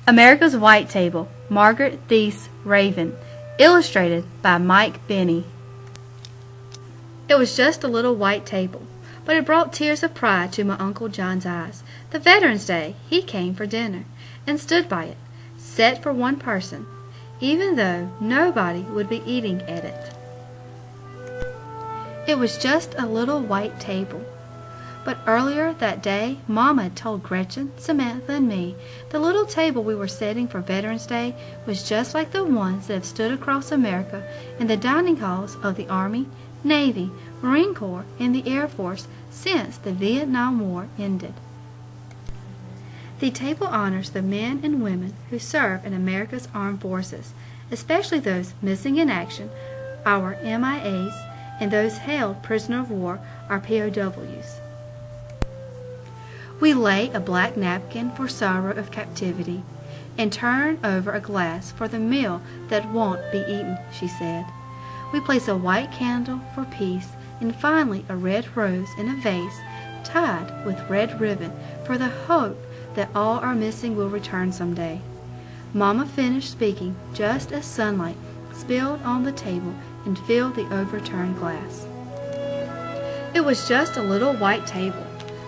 America's White Table, Margaret Thies Raven, illustrated by Mike Benny. It was just a little white table, but it brought tears of pride to my Uncle John's eyes. The Veterans Day, he came for dinner, and stood by it, set for one person, even though nobody would be eating at it. It was just a little white table. But earlier that day, Mama had told Gretchen, Samantha, and me the little table we were setting for Veterans Day was just like the ones that have stood across America in the dining halls of the Army, Navy, Marine Corps, and the Air Force since the Vietnam War ended. The table honors the men and women who serve in America's armed forces, especially those missing in action, our MIAs, and those held prisoner of war, our POWs. We lay a black napkin for sorrow of captivity, and turn over a glass for the meal that won't be eaten, she said. We place a white candle for peace, and finally a red rose in a vase tied with red ribbon for the hope that all our missing will return someday. Mama finished speaking just as sunlight spilled on the table and filled the overturned glass. It was just a little white table,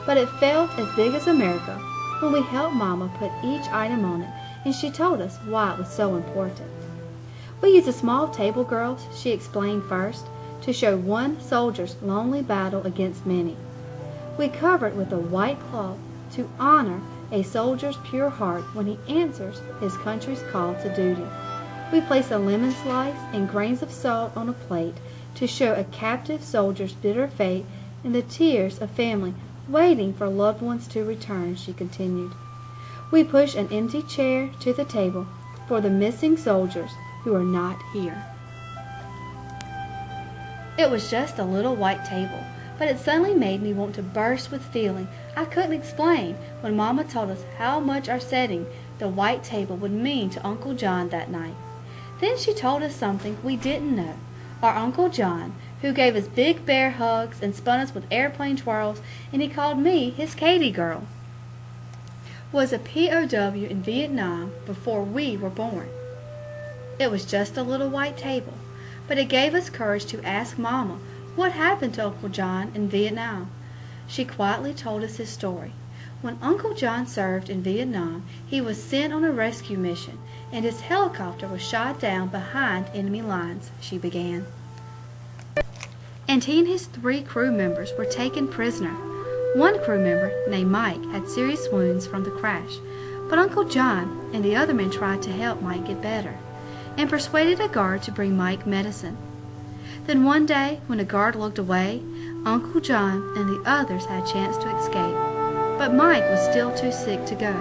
but it felt as big as America when we helped Mama put each item on it, and she told us why it was so important. We used a small table, girls, she explained first, to show one soldier's lonely battle against many. We covered with a white cloth to honor a soldier's pure heart when he answers his country's call to duty. We place a lemon slice and grains of salt on a plate to show a captive soldier's bitter fate and the tears of family waiting for loved ones to return, she continued. We push an empty chair to the table for the missing soldiers who are not here. It was just a little white table, but it suddenly made me want to burst with feeling I couldn't explain when Mama told us how much our setting the white table would mean to Uncle John that night. Then she told us something we didn't know. Our Uncle John, who gave us big bear hugs and spun us with airplane twirls, and he called me his Katie girl, was a POW in Vietnam before we were born. It was just a little white table, but it gave us courage to ask Mama what happened to Uncle John in Vietnam. She quietly told us his story. When Uncle John served in Vietnam, he was sent on a rescue mission, and his helicopter was shot down behind enemy lines, she began. And he and his 3 crew members were taken prisoner. One crew member, named Mike, had serious wounds from the crash, but Uncle John and the other men tried to help Mike get better, and persuaded a guard to bring Mike medicine. Then one day, when a guard looked away, Uncle John and the others had a chance to escape. But Mike was still too sick to go,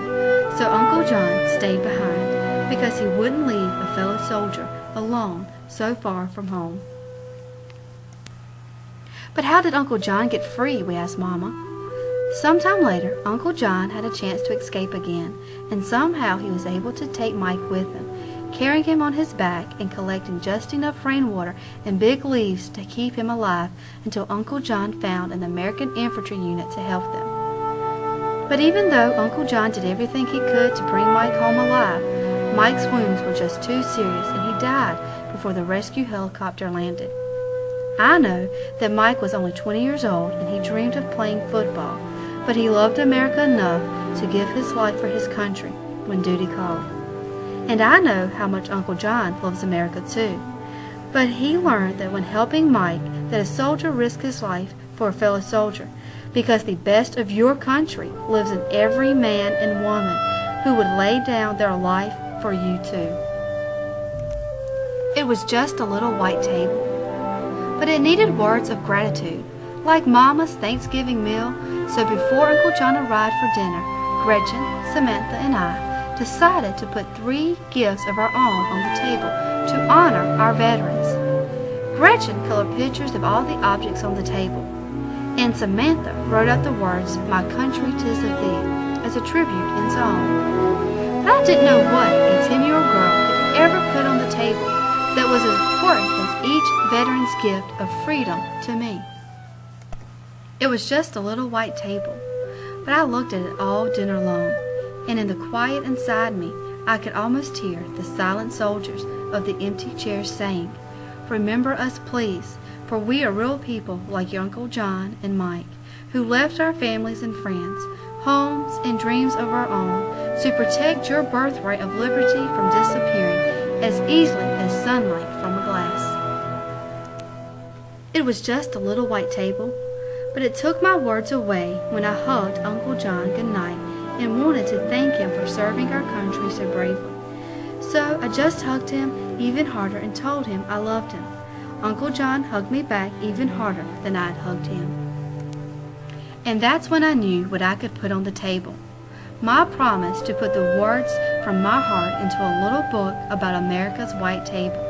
so Uncle John stayed behind because he wouldn't leave a fellow soldier alone so far from home. But how did Uncle John get free, we asked Mama. Sometime later, Uncle John had a chance to escape again, and somehow he was able to take Mike with him, carrying him on his back and collecting just enough rainwater and big leaves to keep him alive until Uncle John found an American infantry unit to help them. But even though Uncle John did everything he could to bring Mike home alive, Mike's wounds were just too serious and he died before the rescue helicopter landed. I know that Mike was only 20 years old and he dreamed of playing football, but he loved America enough to give his life for his country when duty called. And I know how much Uncle John loves America too. But he learned that when helping Mike, that a soldier risks his life for a fellow soldier, because the best of your country lives in every man and woman who would lay down their life for you too. It was just a little white table, but it needed words of gratitude, like Mama's Thanksgiving meal. So before Uncle John arrived for dinner, Gretchen, Samantha, and I decided to put 3 gifts of our own on the table to honor our veterans. Gretchen colored pictures of all the objects on the table, and Samantha wrote out the words, "My country 'tis of thee," as a tribute in song. But I didn't know what a 10-year-old girl could ever put on the table that was as important as each veteran's gift of freedom to me. It was just a little white table, but I looked at it all dinner long, and in the quiet inside me, I could almost hear the silent soldiers of the empty chairs saying, "Remember us, please, for we are real people like your Uncle John and Mike, who left our families and friends, homes and dreams of our own, to protect your birthright of liberty from disappearing as easily as sunlight from a glass." It was just a little white table, but it took my words away when I hugged Uncle John good night and wanted to thank him for serving our country so bravely. So I just hugged him even harder and told him I loved him. Uncle John hugged me back even harder than I'd hugged him. And that's when I knew what I could put on the table. My promise to put the words from my heart into a little book about America's white table.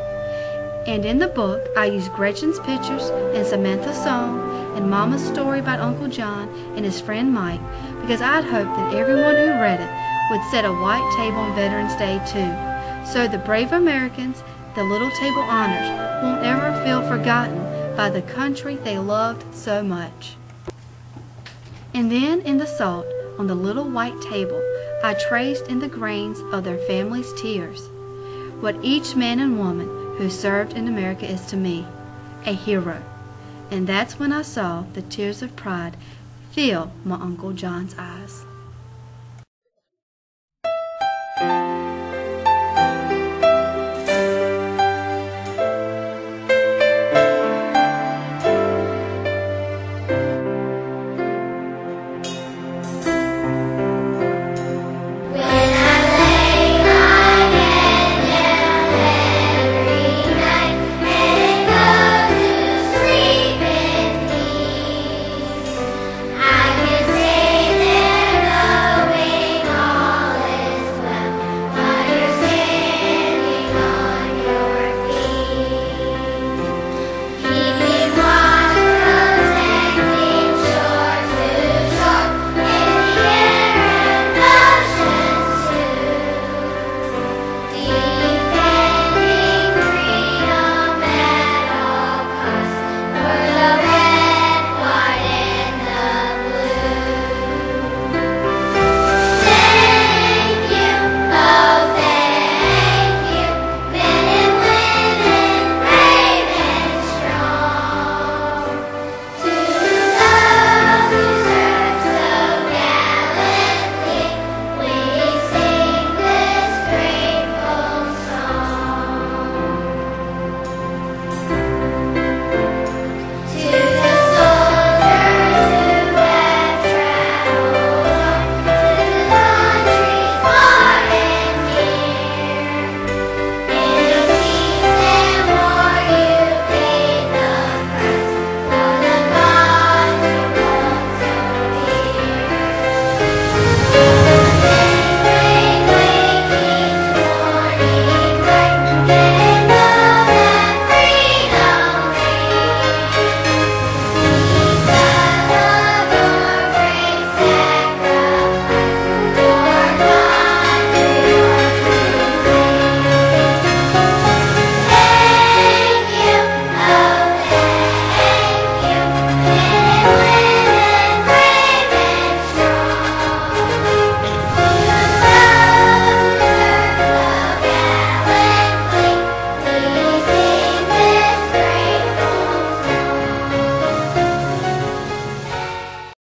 And in the book, I used Gretchen's pictures and Samantha's song and Mama's story about Uncle John and his friend Mike, because I'd hoped that everyone who read it would set a white table on Veterans Day too, so the brave Americans, the little table honors, won't ever feel forgotten by the country they loved so much. And then in the salt on the little white table, I traced in the grains of their families' tears what each man and woman who served in America is to me, a hero. And that's when I saw the tears of pride fill my Uncle John's eyes.